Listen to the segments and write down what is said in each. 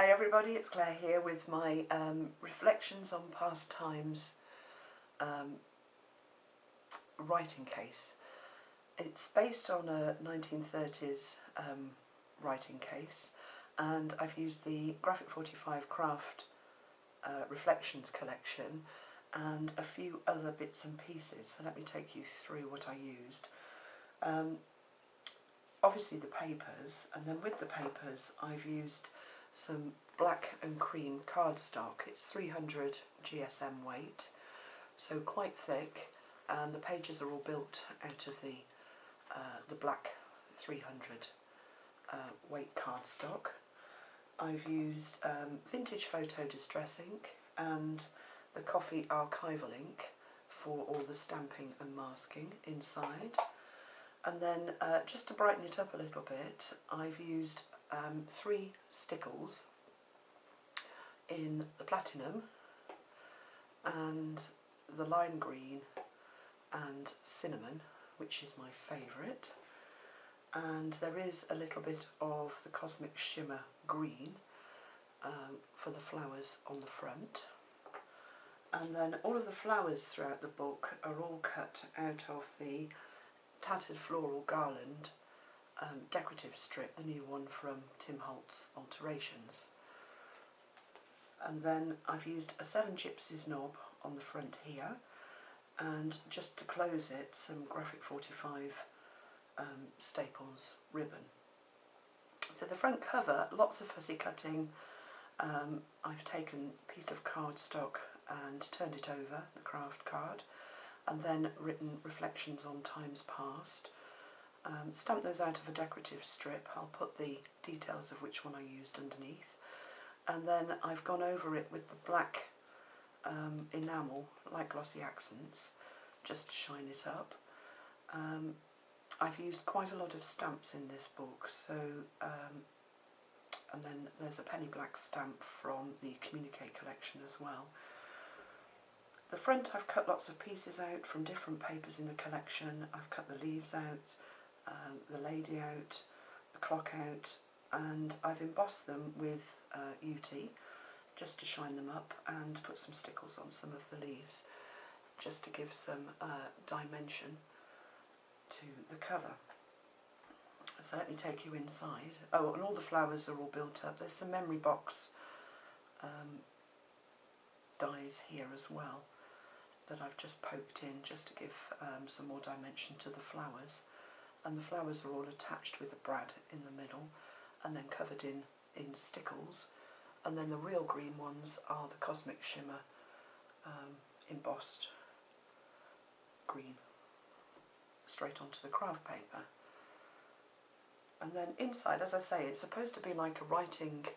Hi everybody, it's Claire here with my Reflections on Past Times writing case. It's based on a 1930s writing case, and I've used the Graphic 45 Kraft Reflections collection and a few other bits and pieces. So let me take you through what I used. Obviously the papers, and then with the papers I've used some black and cream cardstock. It's 300 GSM weight, so quite thick, and the pages are all built out of the black 300 weight cardstock. I've used vintage photo distress ink and the coffee archival ink for all the stamping and masking inside. And then just to brighten it up a little bit, I've used 3 stickles in the platinum and the lime green and cinnamon, which is my favourite, and there is a little bit of the cosmic shimmer green for the flowers on the front. And then all of the flowers throughout the book are all cut out of the tattered floral garland decorative strip, the new one from Tim Holtz Alterations. And then I've used a 7 gypsies knob on the front here, and just to close it, some Graphic 45 Staples ribbon. So the front cover, lots of fussy cutting. I've taken a piece of cardstock and turned it over, the craft card, and then written Reflections on Times Past. Stamped those out of a decorative strip. I'll put the details of which one I used underneath. And then I've gone over it with the black enamel, like glossy accents, just to shine it up. I've used quite a lot of stamps in this book, so and then there's a penny black stamp from the Communicate collection as well. The front I've cut lots of pieces out from different papers in the collection. I've cut the leaves out, the lady out, the clock out, and I've embossed them with UT just to shine them up, and put some stickles on some of the leaves just to give some dimension to the cover. So let me take you inside. Oh, and all the flowers are all built up. There's some memory box dies here as well that I've just poked in just to give some more dimension to the flowers. And the flowers are all attached with a brad in the middle and then covered in stickles. And then the real green ones are the cosmic shimmer embossed green straight onto the craft paper. And then inside, as I say, it's supposed to be like a writing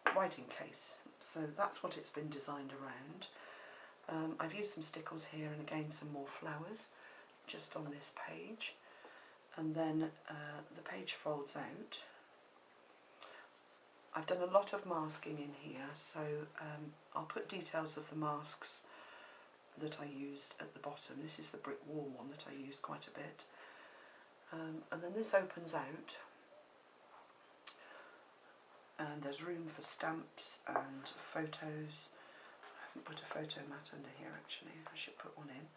case, so that's what it's been designed around. I've used some stickles here and again some more flowers just on this page, and then the page folds out. I've done a lot of masking in here, so I'll put details of the masks that I used at the bottom. This is the brick wall one that I used quite a bit. And then this opens out, and there's room for stamps and photos. I haven't put a photo mat under here actually, I should put one in.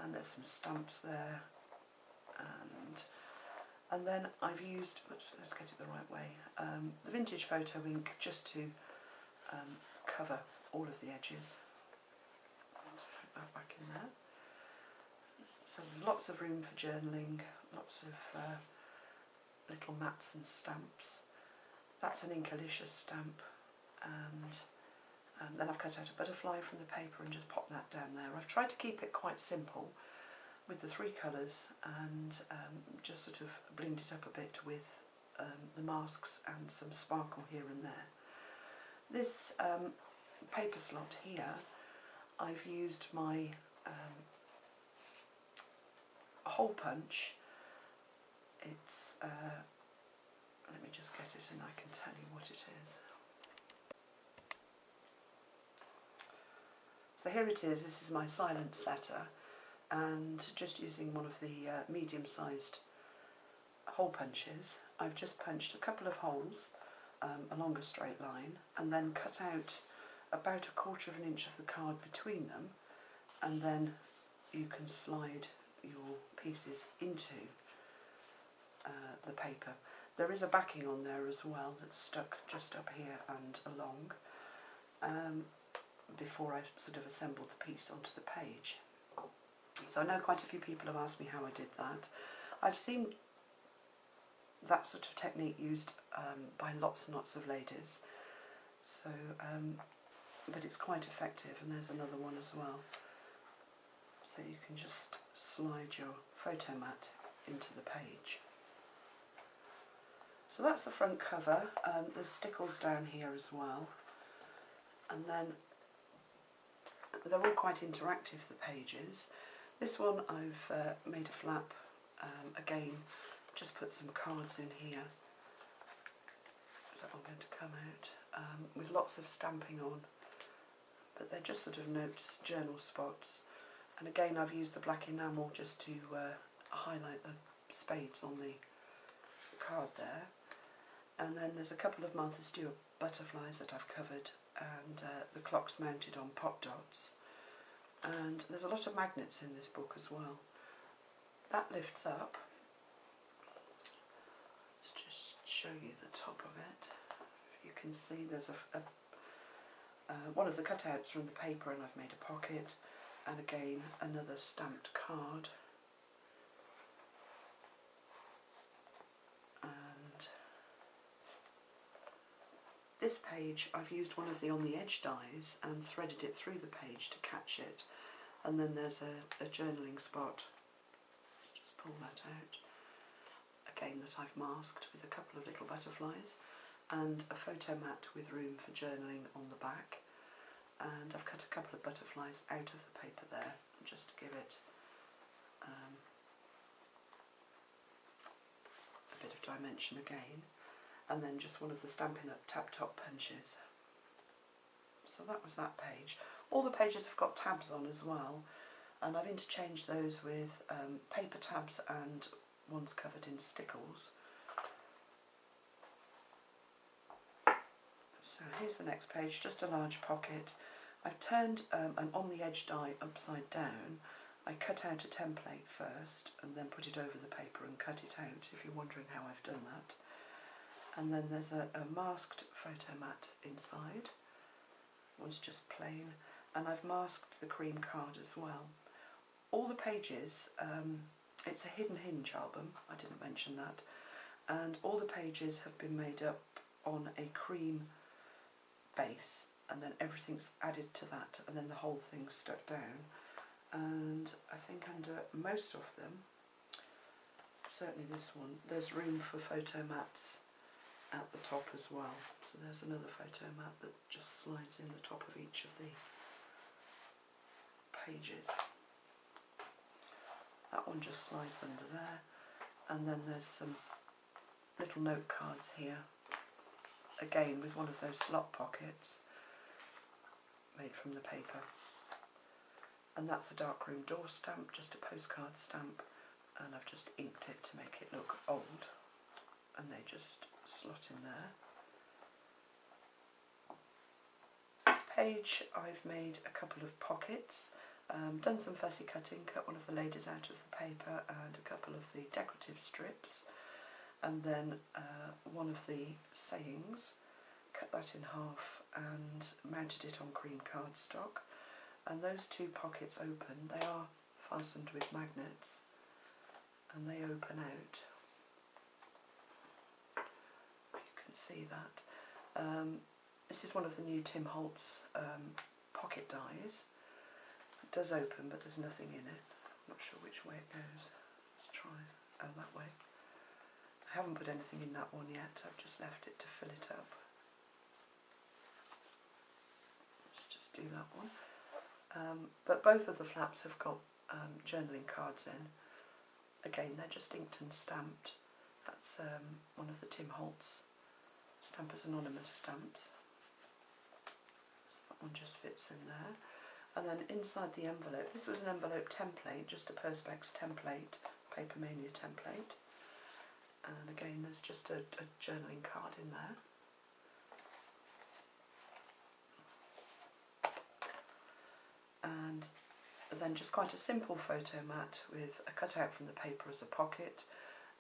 And there's some stamps there, and then I've used, let's get it the right way, the vintage photo ink just to cover all of the edges. Let's put that back in there. So there's lots of room for journaling, lots of little mats and stamps. That's an Inkylicious stamp, and then I've cut out a butterfly from the paper and just popped that down there. I've tried to keep it quite simple with the 3 colours, and just sort of blinged it up a bit with the masks and some sparkle here and there. This paper slot here, I've used my hole punch. It's let me just get it and I can tell you what it is. So here it is. This is my silent setter, and just using one of the medium-sized hole punches, I've just punched a couple of holes along a straight line and then cut out about 1/4 of an inch of the card between them, and then you can slide your pieces into the paper. There is a backing on there as well that's stuck just up here and along before I sort of assembled the piece onto the page. So I know quite a few people have asked me how I did that. I've seen that sort of technique used by lots and lots of ladies, so but it's quite effective, and there's another one as well. So you can just slide your photo mat into the page. So that's the front cover. There's stickles down here as well, and then they're all quite interactive, the pages. This one I've made a flap, again just put some cards in here that are going to come out with lots of stamping on, but they're just sort of notes, journal spots, and again I've used the black enamel just to highlight the spades on the card there. And then there's a couple of Martha Stewart butterflies that I've covered, and the clock's mounted on pot dots, and there's a lot of magnets in this book as well. That lifts up. Let's just show you the top of it. You can see there's one of the cutouts from the paper, and I've made a pocket, and again another stamped card. This page I've used one of the on the edge dies and threaded it through the page to catch it, and then there's a journaling spot. Let's just pull that out. Again, that I've masked with a couple of little butterflies, and a photo mat with room for journaling on the back, and I've cut a couple of butterflies out of the paper there just to give it a bit of dimension again. And then just one of the Stampin' Up! Tab top punches. So that was that page. All the pages have got tabs on as well, and I've interchanged those with paper tabs and ones covered in stickles. So here's the next page, just a large pocket. I've turned an on the edge die upside down. I cut out a template first and then put it over the paper and cut it out, if you're wondering how I've done that. And then there's a masked photo mat inside. One's just plain, and I've masked the cream card as well. All the pages, it's a hidden hinge album, I didn't mention that, and all the pages have been made up on a cream base, and then everything's added to that, and then the whole thing's stuck down. And I think under most of them, certainly this one, there's room for photo mats at the top as well. So there's another photo mat that just slides in the top of each of the pages. That one just slides under there, and then there's some little note cards here, again with one of those slot pockets made from the paper, and that's a Darkroom Door stamp, just a postcard stamp, and I've just inked it to make it look old, and they just slot in there. This page I've made a couple of pockets, done some fussy cutting, cut one of the ladies out of the paper and a couple of the decorative strips, and then one of the sayings, cut that in half and mounted it on cream cardstock, and those two pockets open. They are fastened with magnets and they open out. See that. This is one of the new Tim Holtz pocket dies. It does open, but there's nothing in it. I'm not sure which way it goes. Let's try. Oh, that way. I haven't put anything in that one yet. I've just left it to fill it up. Let's just do that one. But both of the flaps have got journaling cards in. Again, they're just inked and stamped. That's one of the Tim Holtz Stampers Anonymous stamps. So that one just fits in there. And then inside the envelope, this was an envelope template, just a Perspex template, Paper Mania template. And again, there's just a journaling card in there. And then just quite a simple photo mat with a cutout from the paper as a pocket,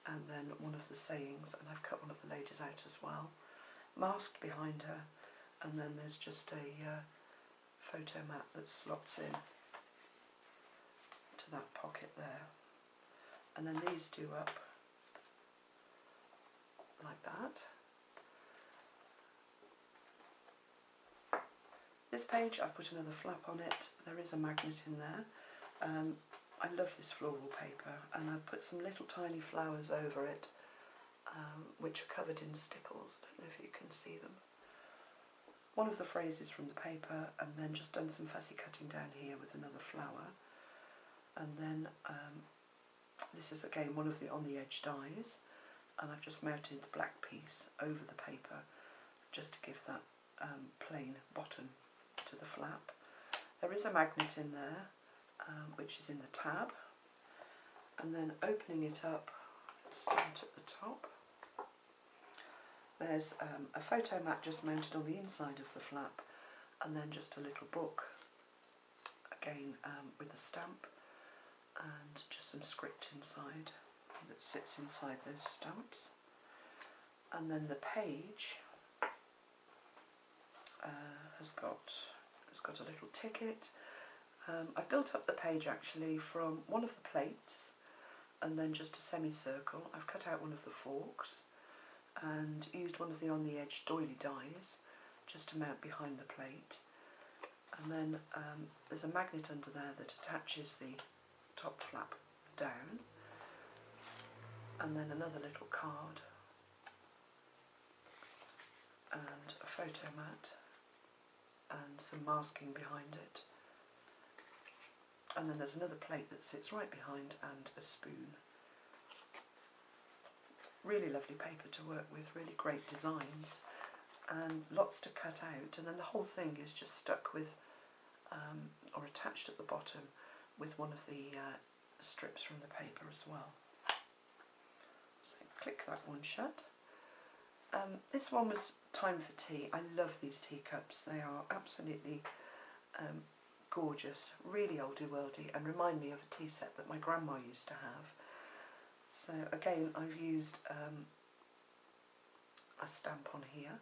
and then one of the sayings, and I've cut one of the ladies out as well, masked behind her, and then there's just a photo mat that slots in to that pocket there, and then these do up like that. This page, I've put another flap on it. There is a magnet in there. I love this floral paper, and I've put some little tiny flowers over it, which are covered in stickles. I don't know if you can see them. One of the phrases from the paper, and then just done some fussy cutting down here with another flower. And then this is again one of the on the edge dies, and I've just mounted the black piece over the paper just to give that plain bottom to the flap. There is a magnet in there, which is in the tab, and then opening it up, start at the top. There's a photo mat just mounted on the inside of the flap, and then just a little book, again with a stamp, and just some script inside that sits inside those stamps. And then the page has got a little ticket. I've built up the page actually from one of the plates and then just a semicircle. I've cut out one of the forks and used one of the on the edge doily dies just to mount behind the plate. And then there's a magnet under there that attaches the top flap down, and then another little card and a photo mat and some masking behind it, and then there's another plate that sits right behind and a spoon. Really lovely paper to work with, really great designs and lots to cut out, and then the whole thing is just stuck with or attached at the bottom with one of the strips from the paper as well. So click that one shut. This one was time for tea. I love these teacups. They are absolutely gorgeous, really oldie worldy, and remind me of a tea set that my grandma used to have. So again, I've used a stamp on here.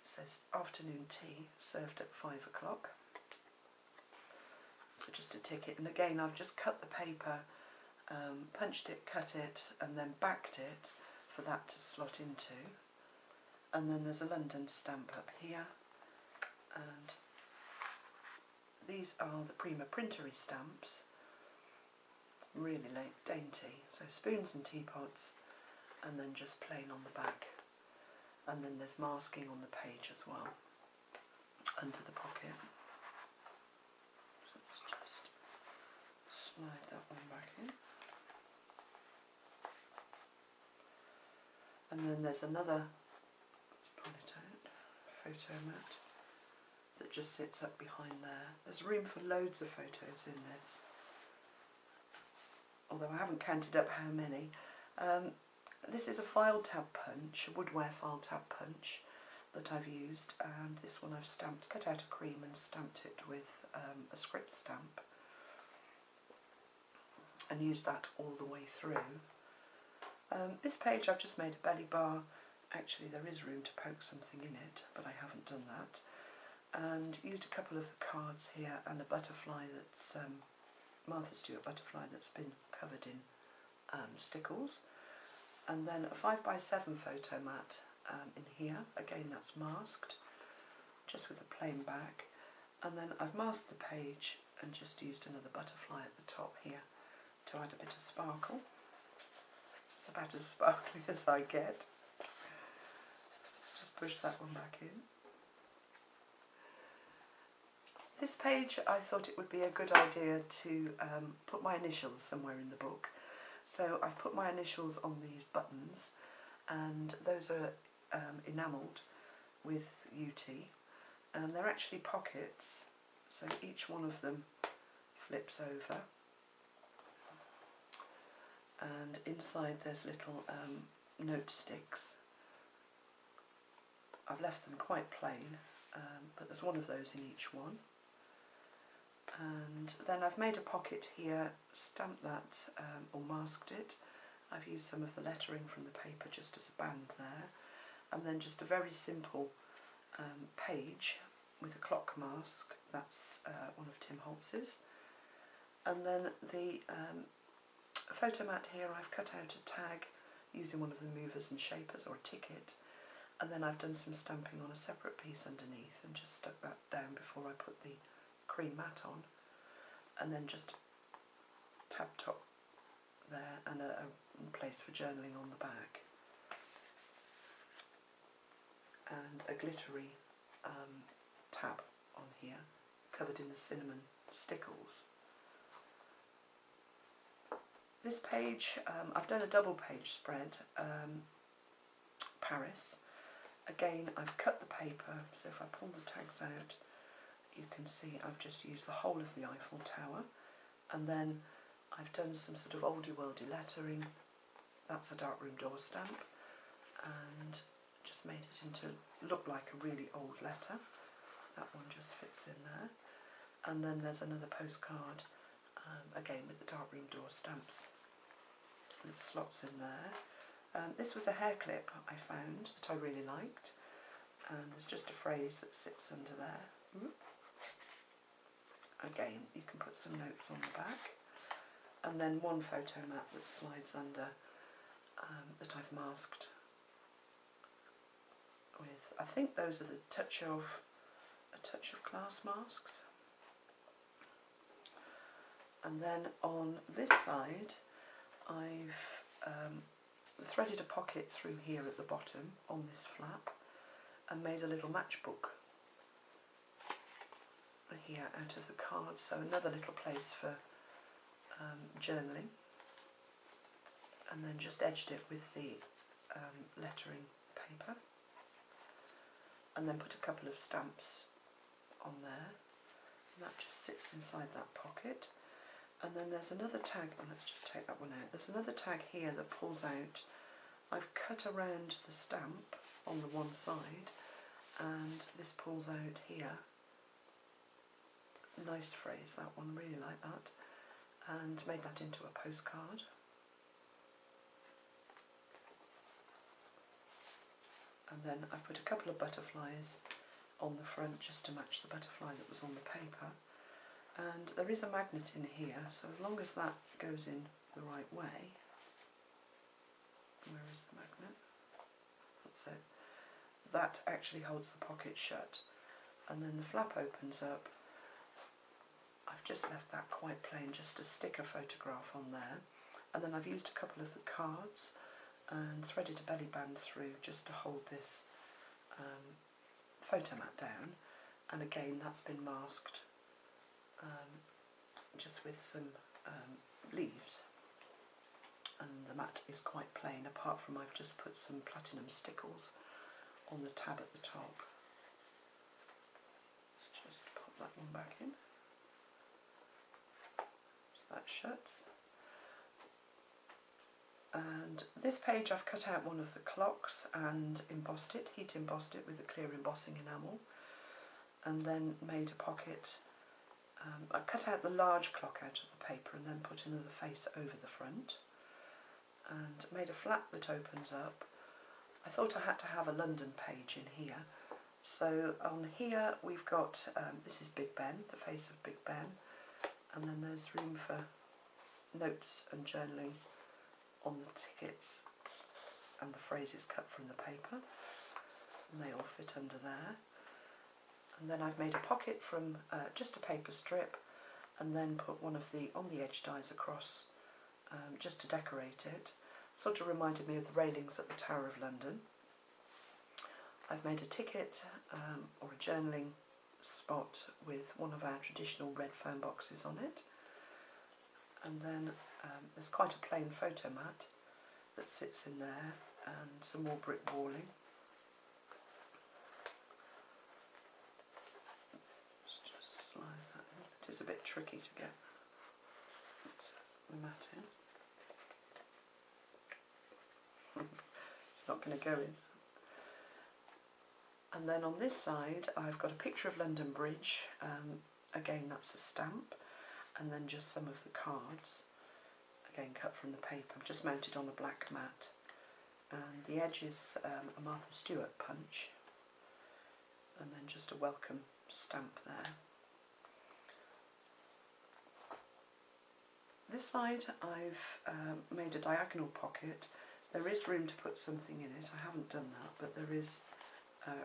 It says afternoon tea served at 5 o'clock. So just a ticket, and again I've just cut the paper, punched it, cut it, and then backed it for that to slot into. And then there's a London stamp up here, and these are the Prima printery stamps, really dainty. So spoons and teapots, and then just plain on the back. And then there's masking on the page as well, under the pocket. So let's just slide that one back in. And then there's another, let's pull it out, photo mat that just sits up behind there. There's room for loads of photos in this, although I haven't counted up how many. This is a file tab punch, a woodware file tab punch that I've used, and this one I've stamped, cut out a cream and stamped it with a script stamp, and used that all the way through. This page I've just made a belly bar. Actually there is room to poke something in it, but I haven't done that. And used a couple of the cards here and a butterfly that's Martha Stewart butterfly that's been covered in stickles. And then a 5x7 photo mat in here, again that's masked, just with a plain back. And then I've masked the page and just used another butterfly at the top here to add a bit of sparkle. It's about as sparkly as I get. Let's just push that one back in. This page, I thought it would be a good idea to put my initials somewhere in the book. So I've put my initials on these buttons, and those are enamelled with UT, and they're actually pockets, so each one of them flips over. and inside there's little note sticks. I've left them quite plain, but there's one of those in each one. And then I've made a pocket here, stamped that or masked it. I've used some of the lettering from the paper just as a band there, and then just a very simple page with a clock mask. That's one of Tim Holtz's. And then the photo mat here, I've cut out a tag using one of the movers and shapers, or a ticket, and then I've done some stamping on a separate piece underneath and just stuck that down before I put the cream mat on, and then just tab top there and a place for journaling on the back, and a glittery tab on here covered in the cinnamon stickles. This page, I've done a double page spread, Paris. Again, I've cut the paper, so if I pull the tags out, you can see I've just used the whole of the Eiffel Tower, and then I've done some sort of oldie-worldy lettering. That's a Darkroom Door stamp, and just made it into look like a really old letter. That one just fits in there. And then there's another postcard, again with the Darkroom Door stamps, and it slots in there. This was a hair clip I found that I really liked, and there's just a phrase that sits under there. Again, you can put some notes on the back, and then one photo mat that slides under, that I've masked with, I think those are the touch of glass masks. And then on this side, I've threaded a pocket through here at the bottom on this flap and made a little matchbook here out of the cards, so another little place for journaling, and then just edged it with the lettering paper, and then put a couple of stamps on there, and that just sits inside that pocket. And then there's another tag, oh, let's just take that one out. There's another tag here that pulls out. I've cut around the stamp on the one side, and this pulls out here. Nice phrase, that one, really like that. And made that into a postcard. And then I put a couple of butterflies on the front just to match the butterfly that was on the paper. And there is a magnet in here, so as long as that goes in the right way. Where is the magnet? That's it. That actually holds the pocket shut, and then the flap opens up. I've just left that quite plain, just to stick a photograph on there, and then I've used a couple of the cards and threaded a belly band through just to hold this photo mat down, and again that's been masked just with some leaves, and the mat is quite plain, apart from I've just put some platinum stickles on the tab at the top. Let's just pop that one back in, so that shuts. And this page I've cut out one of the clocks and embossed it, heat embossed it with a clear embossing enamel, and then made a pocket. I cut out the large clock out of the paper and then put another face over the front, and made a flap that opens up. I thought I had to have a London page in here, so on here we've got, this is Big Ben, the face of Big Ben, and then there's room for notes and journaling on the tickets, and the phrases cut from the paper, and they all fit under there. And then I've made a pocket from just a paper strip, and then put one of the on the edge dies across just to decorate it. Sort of reminded me of the railings at the Tower of London. I've made a ticket or a journaling spot with one of our traditional red foam boxes on it, and then there's quite a plain photo mat that sits in there, and some more brick walling. Let's just slide that in. It is a bit tricky to get the mat in. not going to go in. And then on this side I've got a picture of London Bridge, again that's a stamp, and then just some of the cards, again cut from the paper, just mounted on a black mat. And the edge is a Martha Stewart punch, and then just a welcome stamp there. This side I've made a diagonal pocket. There is room to put something in it. I haven't done that, but there is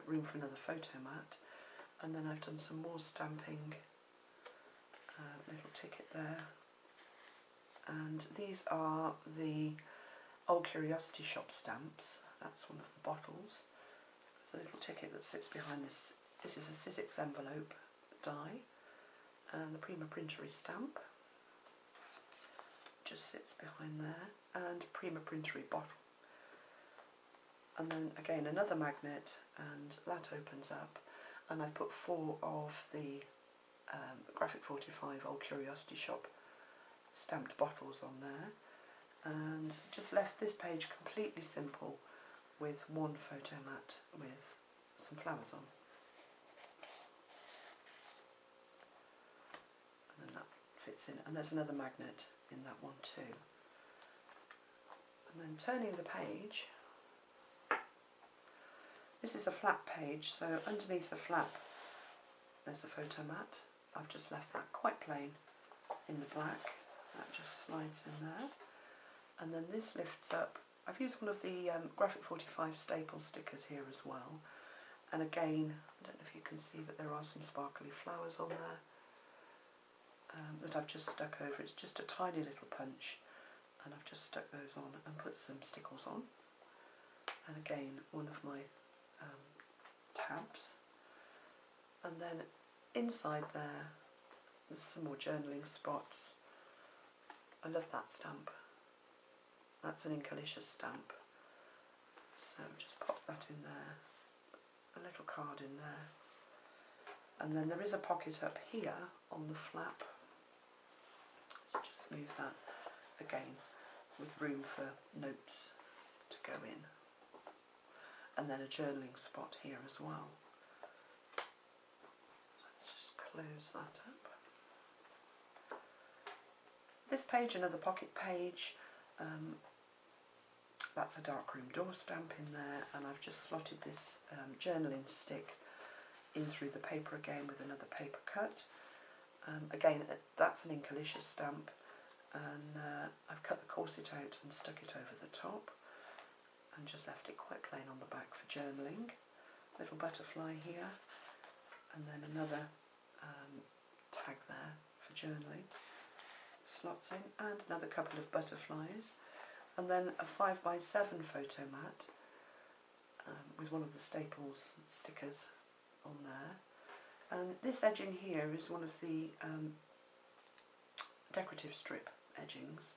room for another photo mat. And then I've done some more stamping, little ticket there. And these are the Old Curiosity Shop stamps. That's one of the bottles. There's a little ticket that sits behind this. This is a Sizzix envelope die, and the Prima printery stamp just sits behind there, and Prima printery bottle. And then again another magnet, and that opens up, and I've put 4 of the Graphic 45 Old Curiosity Shop stamped bottles on there, and just left this page completely simple with one photo mat with some flowers on. And then that fits in, and there's another magnet in that one too. And then turning the page, this is a flat page, so underneath the flap there's the photo mat. I've just left that quite plain in the black, that just slides in there. And then this lifts up. I've used one of the Graphic 45 staple stickers here as well, and again, I don't know if you can see, but there are some sparkly flowers on there that I've just stuck over. It's just a tiny little punch, and I've just stuck those on and put some stickles on. And again, one of my tabs. And then inside there's some more journaling spots. I love that stamp. That's an Inkylicious stamp. So just pop that in there. A little card in there. And then there is a pocket up here on the flap. Let's just move that again, with room for notes to go in. And then a journaling spot here as well. Let's just close that up. This page, another pocket page. That's a Darkroom Door stamp in there, and I've just slotted this journaling stick in through the paper again with another paper cut. Again, that's an Inkylicious stamp, and I've cut the corset out and stuck it over the top, and just left it quite plain on the back for journaling. Little butterfly here, and then another tag there for journaling. Slots in, and another couple of butterflies, and then a 5x7 photo mat with one of the Staples stickers on there. And this edging here is one of the decorative strip edgings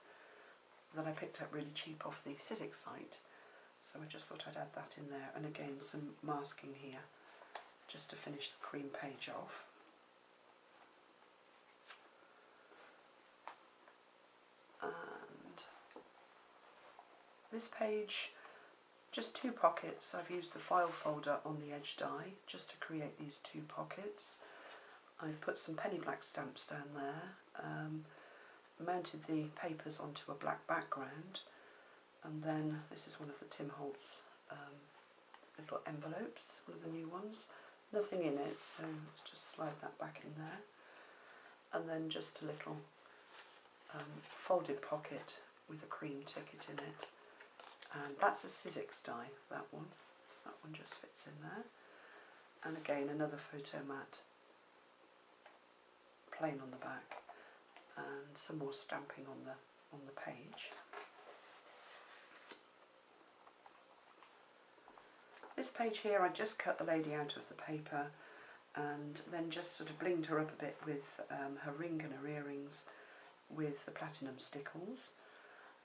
that I picked up really cheap off the Sizzix site, so I just thought I'd add that in there. And again, some masking here just to finish the cream page off. This page, just 2 pockets. I've used the file folder on the edge die just to create these 2 pockets. I've put some penny black stamps down there, mounted the papers onto a black background, and then this is one of the Tim Holtz little envelopes, one of the new ones. Nothing in it, so let's just slide that back in there. And then just a little folded pocket with a cream ticket in it. And that's a Sizzix die, that one, so that one just fits in there. And again, another photo mat, plain on the back, and some more stamping on the page. This page here, I just cut the lady out of the paper, and then just sort of blinged her up a bit with her ring and her earrings with the platinum stickles.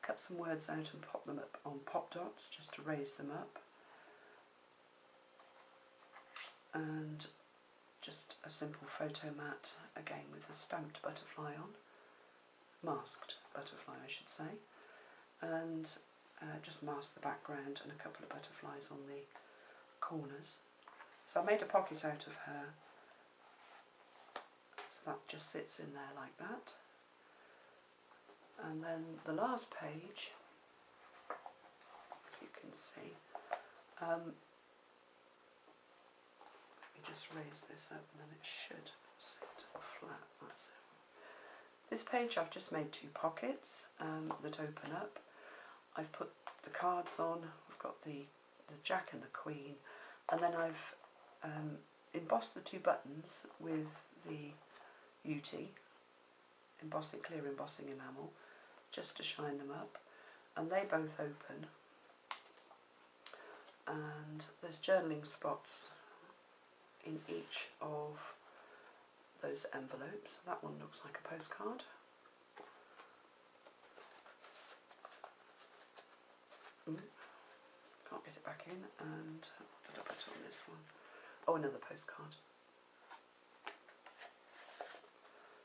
Cut some words out and pop them up on pop dots just to raise them up, and just a simple photo mat again with a stamped butterfly on, masked butterfly I should say, and just mask the background and a couple of butterflies on the corners. So I made a pocket out of her, so that just sits in there like that. And then the last page, you can see, let me just raise this up and then it should sit flat. That's it. This page I've just made two pockets that open up. I've put the cards on, I've got the Jack and the Queen, and then I've embossed the two buttons with the UT, clear embossing enamel, just to shine them up, and they both open, and there's journaling spots in each of those envelopes. That one looks like a postcard. Can't get it back in, and what did I put on this one? Oh, another postcard.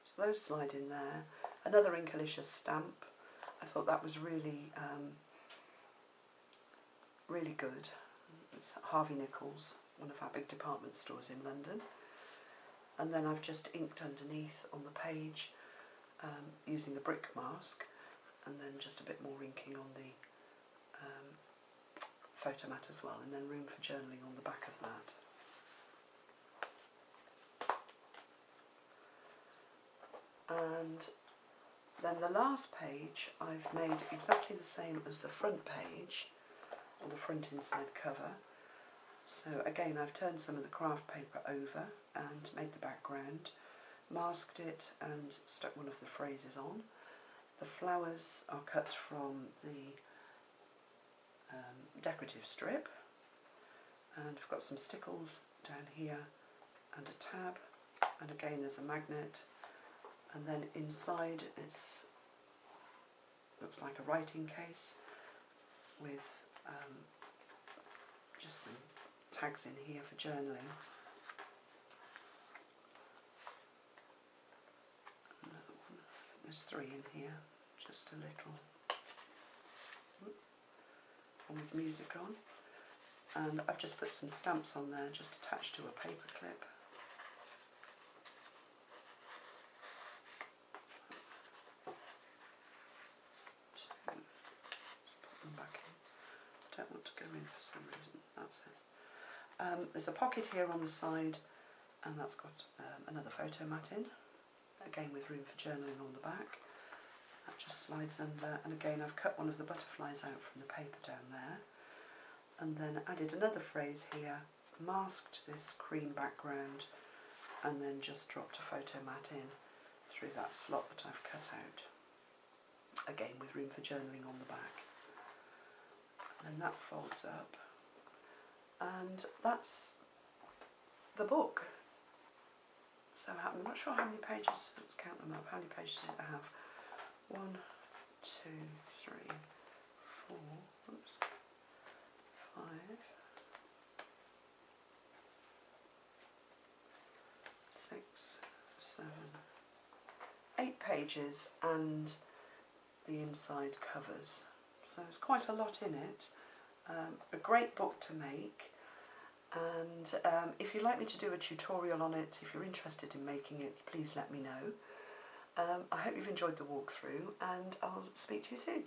So those slide in there. Another Inkylicious stamp. I thought that was really, really good. It's Harvey Nichols, one of our big department stores in London. And then I've just inked underneath on the page using the brick mask, and then just a bit more inking on the photo mat as well, and then room for journaling on the back of that. And then the last page I've made exactly the same as the front page, or the front inside cover. So again, I've turned some of the craft paper over and made the background, masked it and stuck one of the phrases on. The flowers are cut from the decorative strip, and I've got some stickles down here and a tab, and again there's a magnet, and then inside it's looks like a writing case with just some tags in here for journaling. There's three in here, just a little one with music on, and I've just put some stamps on there just attached to a paper clip. So, put them back in. I don't want to go in for some reason. That's it. There's a pocket here on the side, and that's got another photo mat in, again with room for journaling on the back. That just slides under, and again I've cut one of the butterflies out from the paper down there, and then added another phrase here, masked this cream background, and then just dropped a photo mat in through that slot that I've cut out, again with room for journaling on the back. And that folds up, and that's the book. So I'm not sure how many pages, let's count them up, how many pages does it have? 1, 2, 3, 4, oops, 5, 6, 7, 8 pages, and the inside covers. So there's quite a lot in it. A great book to make, and if you'd like me to do a tutorial on it, if you're interested in making it, please let me know. I hope you've enjoyed the walkthrough, and I'll speak to you soon.